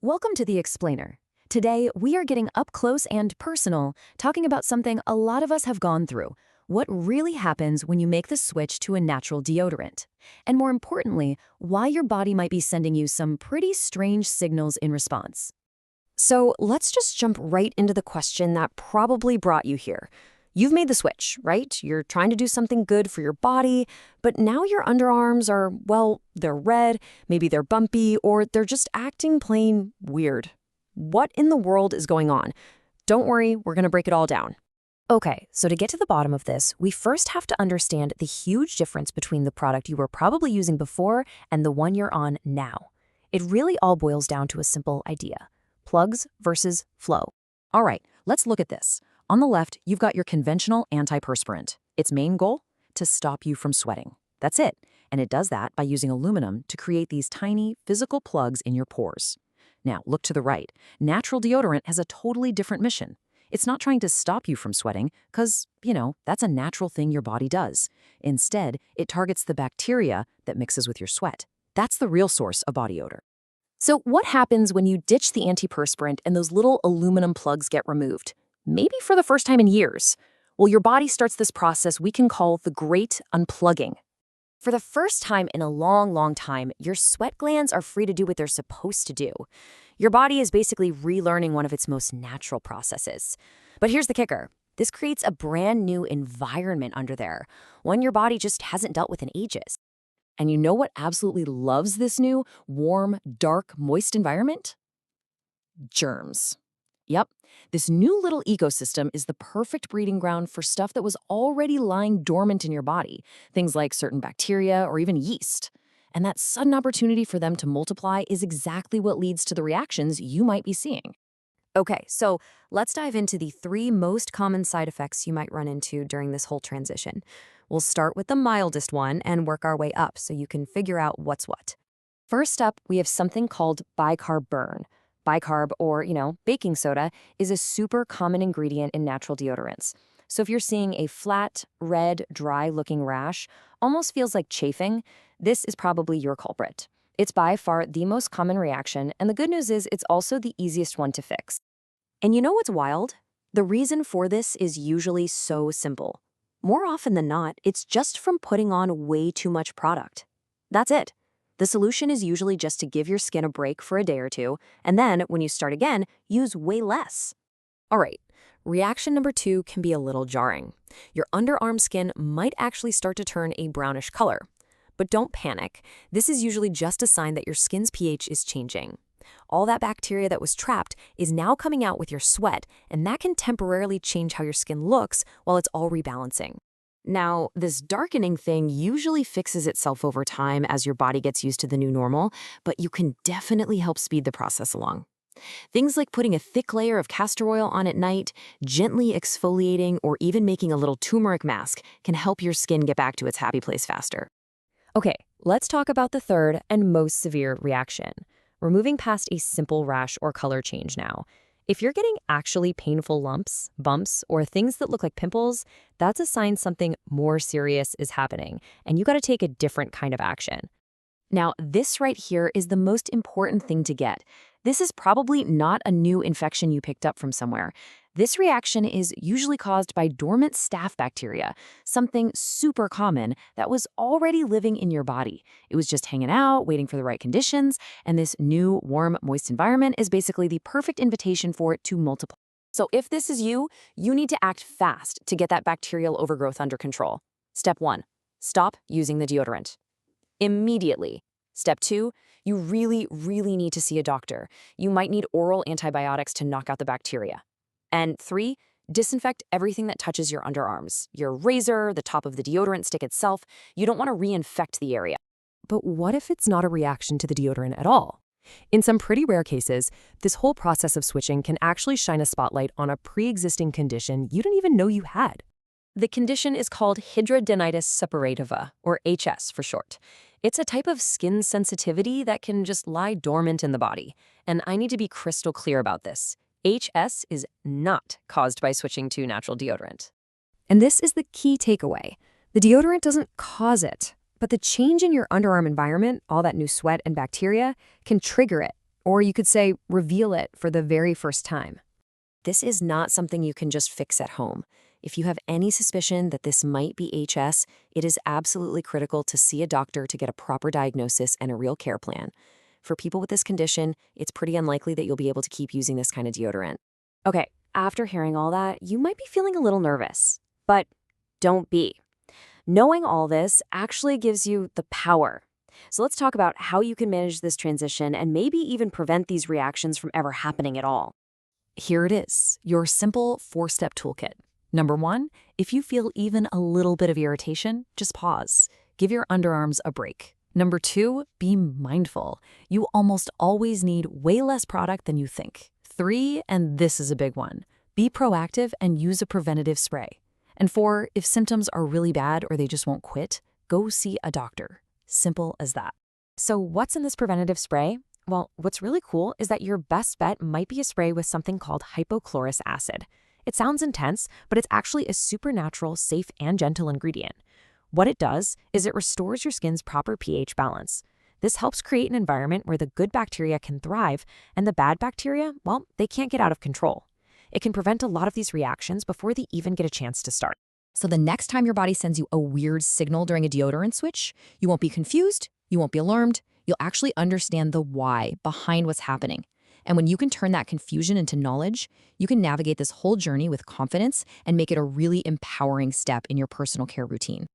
Welcome to The Explainer. Today, we are getting up close and personal, talking about something a lot of us have gone through: what really happens when you make the switch to a natural deodorant. And more importantly, why your body might be sending you some pretty strange signals in response. So let's just jump right into the question that probably brought you here. You've made the switch, right? You're trying to do something good for your body, but now your underarms are, well, they're red, maybe they're bumpy, or they're just acting plain weird. What in the world is going on? Don't worry, we're going to break it all down. Okay, so to get to the bottom of this, we first have to understand the huge difference between the product you were probably using before and the one you're on now. It really all boils down to a simple idea: plugs versus flow. All right, let's look at this. On the left, you've got your conventional antiperspirant. Its main goal? To stop you from sweating. That's it. And it does that by using aluminum to create these tiny physical plugs in your pores. Now, look to the right. Natural deodorant has a totally different mission. It's not trying to stop you from sweating because, that's a natural thing your body does. Instead, it targets the bacteria that mixes with your sweat. That's the real source of body odor. So what happens when you ditch the antiperspirant and those little aluminum plugs get removed? Maybe for the first time in years. Well, your body starts this process we can call the Great Unplugging. For the first time in a long, long time, your sweat glands are free to do what they're supposed to do. Your body is basically relearning one of its most natural processes. But here's the kicker. This creates a brand new environment under there, one your body just hasn't dealt with in ages. And you know what absolutely loves this new, warm, dark, moist environment? Germs. Yep, this new little ecosystem is the perfect breeding ground for stuff that was already lying dormant in your body, things like certain bacteria or even yeast. And that sudden opportunity for them to multiply is exactly what leads to the reactions you might be seeing. Okay, so let's dive into the 3 most common side effects you might run into during this whole transition. We'll start with the mildest one and work our way up so you can figure out what's what. First up, we have something called bicarb burn. Bicarb, or, baking soda, is a super common ingredient in natural deodorants. So if you're seeing a flat, red, dry-looking rash, almost feels like chafing, this is probably your culprit. It's by far the most common reaction, and the good news is it's also the easiest one to fix. And you know what's wild? The reason for this is usually so simple. More often than not, it's just from putting on way too much product. That's it. The solution is usually just to give your skin a break for a day or two, and then, when you start again, use way less. All right, reaction number 2 can be a little jarring. Your underarm skin might actually start to turn a brownish color. But don't panic. This is usually just a sign that your skin's pH is changing. All that bacteria that was trapped is now coming out with your sweat, and that can temporarily change how your skin looks while it's all rebalancing. Now, this darkening thing usually fixes itself over time as your body gets used to the new normal, but you can definitely help speed the process along. Things like putting a thick layer of castor oil on at night, gently exfoliating, or even making a little turmeric mask can help your skin get back to its happy place faster. Okay, let's talk about the third and most severe reaction. We're moving past a simple rash or color change now. If you're getting actually painful lumps, bumps, or things that look like pimples, that's a sign something more serious is happening, and you got to take a different kind of action. Now, this right here is the most important thing to get. This is probably not a new infection you picked up from somewhere. This reaction is usually caused by dormant staph bacteria, something super common that was already living in your body. It was just hanging out, waiting for the right conditions, and this new, warm, moist environment is basically the perfect invitation for it to multiply. So if this is you, you need to act fast to get that bacterial overgrowth under control. Step 1, stop using the deodorant immediately. Step 2, you really, really need to see a doctor. You might need oral antibiotics to knock out the bacteria. And 3, disinfect everything that touches your underarms, your razor, the top of the deodorant stick itself. You don't want to reinfect the area. But what if it's not a reaction to the deodorant at all? In some pretty rare cases, this whole process of switching can actually shine a spotlight on a pre-existing condition you didn't even know you had. The condition is called hidradenitis suppurativa, or HS for short. It's a type of skin sensitivity that can just lie dormant in the body. And I need to be crystal clear about this. HS is not caused by switching to natural deodorant. And this is the key takeaway. The deodorant doesn't cause it, but the change in your underarm environment, all that new sweat and bacteria, can trigger it, Or you could say reveal it for the very first time. This is not something you can just fix at home. If you have any suspicion that this might be HS, it is absolutely critical to see a doctor to get a proper diagnosis and a real care plan. For people with this condition, it's pretty unlikely that you'll be able to keep using this kind of deodorant. Okay, after hearing all that, you might be feeling a little nervous, but don't be. Knowing all this actually gives you the power. So let's talk about how you can manage this transition and maybe even prevent these reactions from ever happening at all. Here it is, your simple 4-step toolkit. Number 1, if you feel even a little bit of irritation, just pause. Give your underarms a break. Number 2, be mindful. You almost always need way less product than you think. 3, and this is a big one, be proactive and use a preventative spray. And 4, if symptoms are really bad or they just won't quit, go see a doctor. Simple as that. So what's in this preventative spray? Well, what's really cool is that your best bet might be a spray with something called hypochlorous acid. It sounds intense, but it's actually a supernatural, safe, and gentle ingredient. What it does is it restores your skin's proper pH balance. This helps create an environment where the good bacteria can thrive and the bad bacteria, well, they can't get out of control. It can prevent a lot of these reactions before they even get a chance to start. So the next time your body sends you a weird signal during a deodorant switch, you won't be confused, you won't be alarmed, you'll actually understand the why behind what's happening. And when you can turn that confusion into knowledge, you can navigate this whole journey with confidence and make it a really empowering step in your personal care routine.